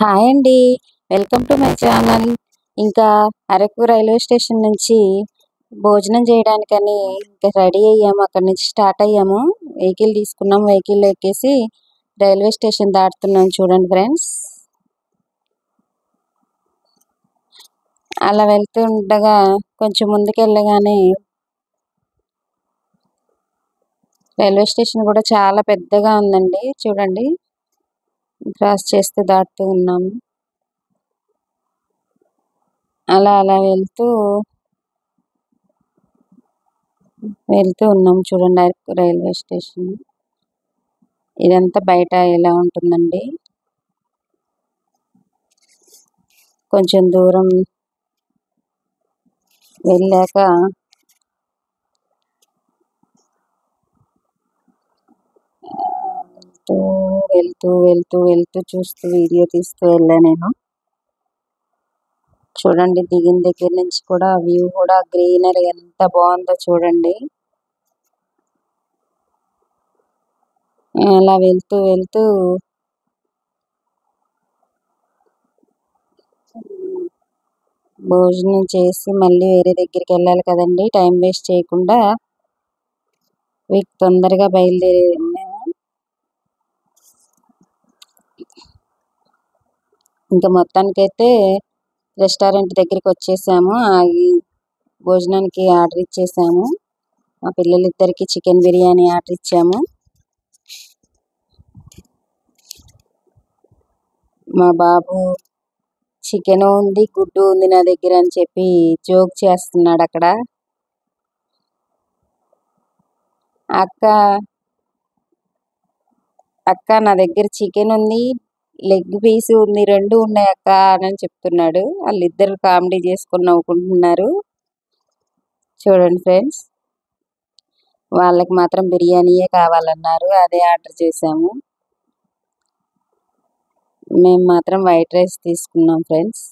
Hi అండి. Welcome to my channel. ఇంకా Araku railway station నుంచి భోజనం చేయడానికని ఇంకా రెడీ అయ్యాము. అక్కడి నుంచి స్టార్ట్ అయ్యాము. వెహికల్ తీసుకున్నాం. వెహికల్ ఎక్కేసి రైల్వే స్టేషన్ దాటుతున్నాం. చూడండి ఫ్రెండ్స్. అలా వెళ్తూ ఉండగా కొంచెం ముందుకెళ్ళగానే రైల్వే స్టేషన్ కూడా చాలా పెద్దగా ఉందండి. చూడండి, క్రాస్ చేస్తూ దాటుతూ ఉన్నాము. అలా అలా వెళ్తూ ఉన్నాం. చూడండి, అరకు రైల్వే స్టేషన్. ఇదంతా బయట ఎలా ఉంటుందండి. కొంచెం దూరం వెళ్ళాక వెళ్తూ చూస్తూ వీడియో తీస్తూ వెళ్ళా నేను. చూడండి, దిగిన దగ్గర నుంచి కూడా వ్యూ కూడా గ్రీనరీ ఎంత బాగుందో చూడండి. అలా వెళ్తూ భోజనం చేసి మళ్ళీ వేరే దగ్గరికి వెళ్ళాలి కదండి. టైం వేస్ట్ చేయకుండా తొందరగా బయలుదేరాము. ఇంకా మొత్తానికైతే రెస్టారెంట్ దగ్గరికి వచ్చేసాము. ఆగి భోజనానికి ఆర్డర్ ఇచ్చేసాము. మా పిల్లలిద్దరికి చికెన్ బిర్యానీ ఆర్డర్ ఇచ్చాము. మా బాబు చికెన్ ఉంది, గుడ్డు ఉంది నా దగ్గర అని చెప్పి జోక్ చేస్తున్నాడు అక్కడ. అక్క నా దగ్గర చికెన్ ఉంది, లెగ్ పీస్ ఉంది, 2 ఉన్నాయి అక్క అని చెప్తున్నాడు. వాళ్ళిద్దరు కామెడీ చేసుకుని నవ్వుకుంటున్నారు. చూడండి ఫ్రెండ్స్, వాళ్ళకి మాత్రం బిర్యానీయే కావాలన్నారు. అదే ఆర్డర్ చేసాము. మేము మాత్రం వైట్ రైస్ తీసుకున్నాం ఫ్రెండ్స్.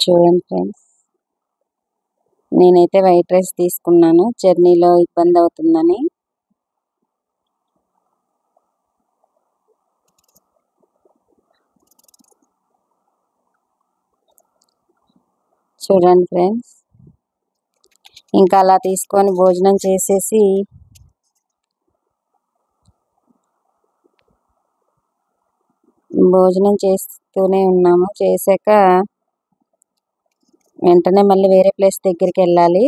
చూడండి ఫ్రెండ్స్, నేనైతే వైట్ రైస్ తీసుకున్నాను. జర్నీలో ఇబ్బంది అవుతుందని. చూడండి ఫ్రెండ్స్, ఇంకా అలా తీసుకొని భోజనం చేసేసి భోజనం చేస్తూనే ఉన్నాము. చేశాక వెంటనే మళ్ళీ వేరే ప్లేస్ దగ్గరికి వెళ్ళాలి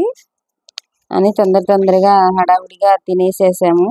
అని తొందరగా హడావుడిగా తినేసేసాము.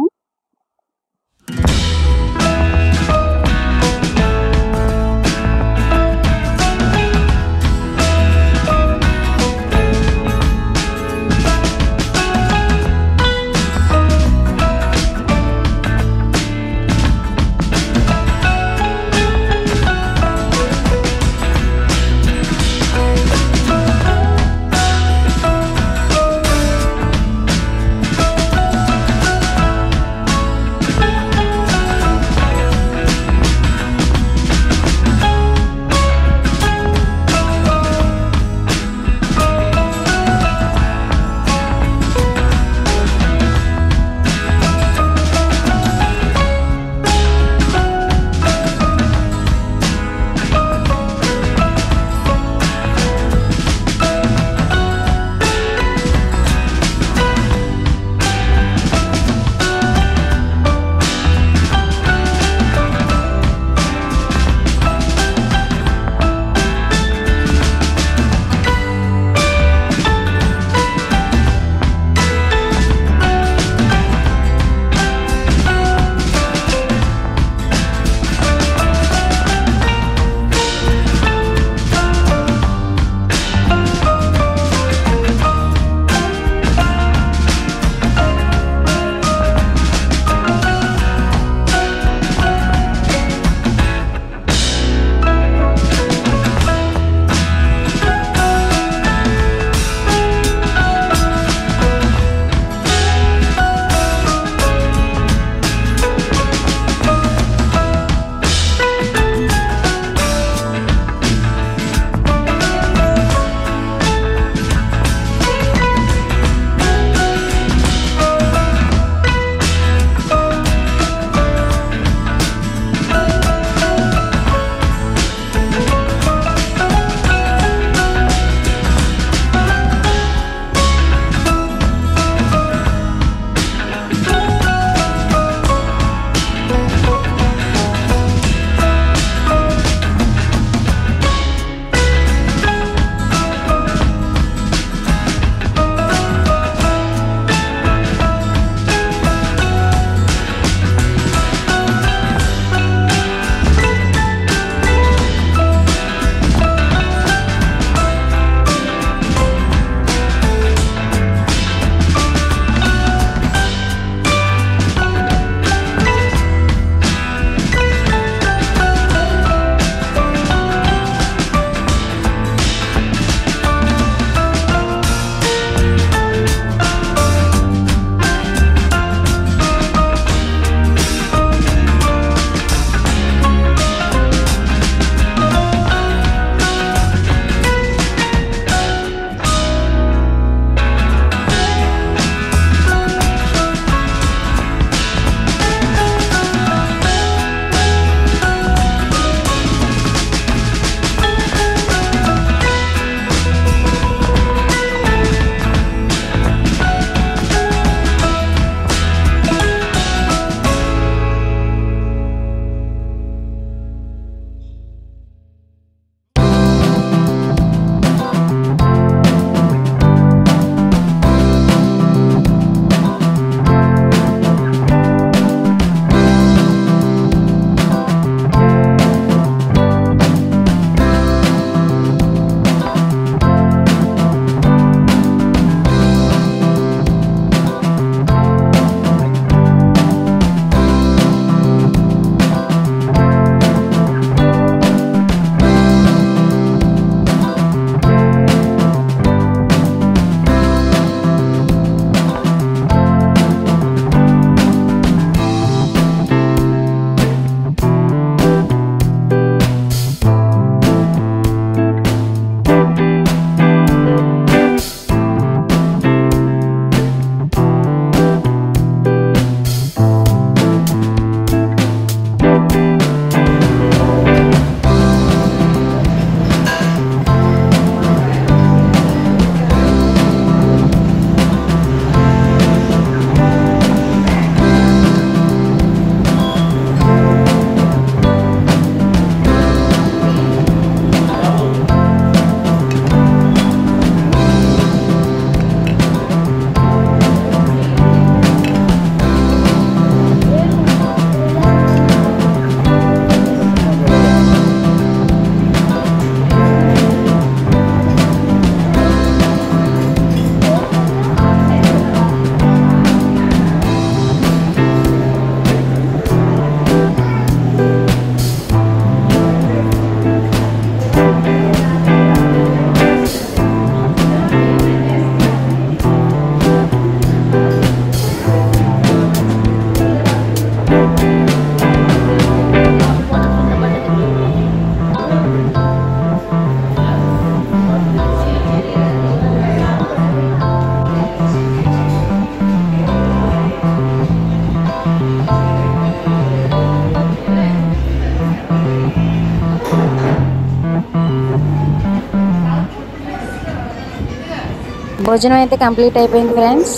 భోజనం అయితే కంప్లీట్ అయిపోయింది ఫ్రెండ్స్.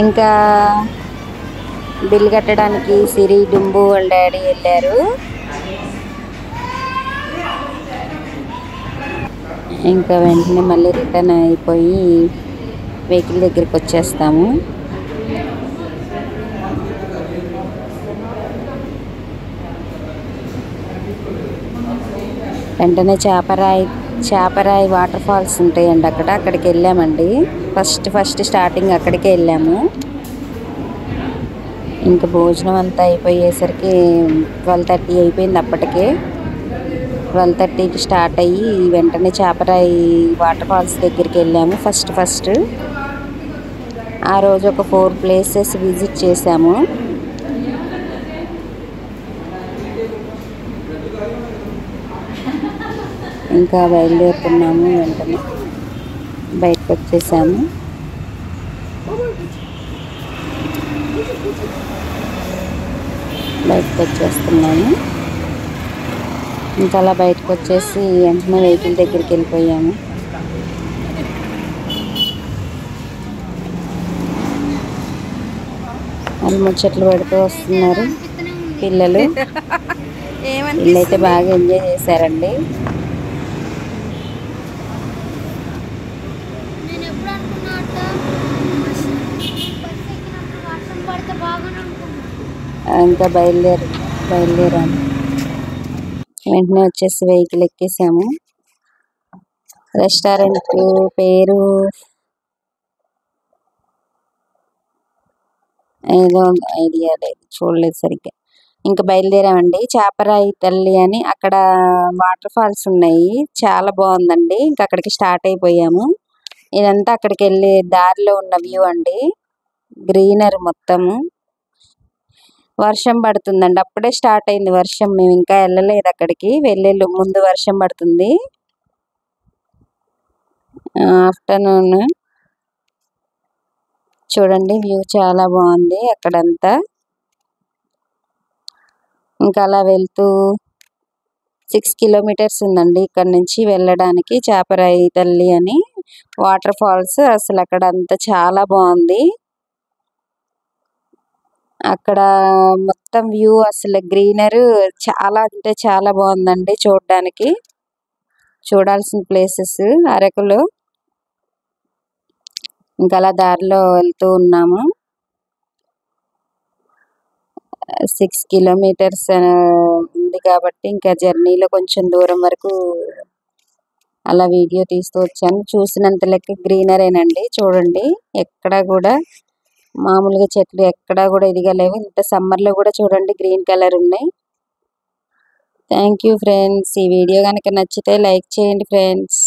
ఇంకా బిల్ కట్టడానికి సిరి, డుంబు వాళ్ళ డాడీ వెళ్ళారు. ఇంకా వెంటనే మళ్ళీ రిటర్న్ అయిపోయి వెహికల్ దగ్గరికి వచ్చేస్తాము. వెంటనే చేపరాయి వాటర్ ఫాల్స్ ఉంటాయండి అక్కడికి వెళ్ళామండి. ఫస్ట్ స్టార్టింగ్ అక్కడికే వెళ్ళాము. ఇంకా భోజనం అంతా అయిపోయేసరికి 12:30 అయిపోయింది. అప్పటికే 12:30కి స్టార్ట్ అయ్యి వెంటనే చేపరాయి వాటర్ ఫాల్స్ దగ్గరికి వెళ్ళాము. ఫస్ట్ ఆ రోజు ఒక 4 ప్లేసెస్ విజిట్ చేసాము. ఇంకా బయలుదేరుతున్నాము. వెంటనే బయటకు వచ్చేసాము. బయటకు వచ్చేస్తున్నాము. ఇంకా అలా బయటకు వచ్చేసి వెంటనే వెహికల్ దగ్గరికి వెళ్ళిపోయాము. వాళ్ళు ముచ్చట్లు పెడుతూ వస్తున్నారు పిల్లలు. వీళ్ళైతే బాగా ఎంజాయ్ చేశారండి. ఇంకా బయలుదేరాము. వెంటనే వచ్చేసి వెహికల్ ఎక్కేసాము. రెస్టారెంట్ పేరు ఏదో ఐడియా లేదు, చూడలేదు సరిగ్గా. ఇంకా బయలుదేరామండి. చేపరాయి తల్లి అని అక్కడ వాటర్ ఫాల్స్ ఉన్నాయి. చాలా బాగుందండి. ఇంకా అక్కడికి స్టార్ట్ అయిపోయాము. ఇదంతా అక్కడికి వెళ్ళే దారిలో ఉన్న వ్యూ అండి. గ్రీనరీ మొత్తము. వర్షం పడుతుందండి. అప్పుడే స్టార్ట్ అయింది వర్షం. మేము ఇంకా వెళ్ళలేదు అక్కడికి. వెళ్ళే ముందు వర్షం పడుతుంది. ఆఫ్టర్నూన్ చూడండి వ్యూ చాలా బాగుంది అక్కడంతా. ఇంకా అలా వెళ్తూ 6 కిలోమీటర్స్ ఉందండి ఇక్కడ నుంచి వెళ్ళడానికి చేపరాయి తల్లి అని వాటర్ ఫాల్స్. అసలు అక్కడ అంతా చాలా బాగుంది. అక్కడ మొత్తం వ్యూ అసలు గ్రీనరీ చాలా అంటే చాలా బాగుందండి చూడడానికి. చూడాల్సిన ప్లేసెస్ అరకులో. ఇంకా అలా దారిలో వెళ్తూ ఉన్నాము. 6 కిలోమీటర్స్ ఉంది కాబట్టి ఇంకా జర్నీలో కొంచెం దూరం వరకు అలా వీడియో తీస్తూ వచ్చాను. చూసినంత లెక్క గ్రీనరీనండి. చూడండి ఎక్కడా కూడా మామూలుగా చెట్లు ఎక్కడా కూడా ఇదిగా లేవు. ఇంత సమ్మర్లో కూడా చూడండి గ్రీన్ కలర్ ఉన్నాయి. Thank you friends. ఈ వీడియో కనుక నచ్చితే లైక్ చేయండి ఫ్రెండ్స్.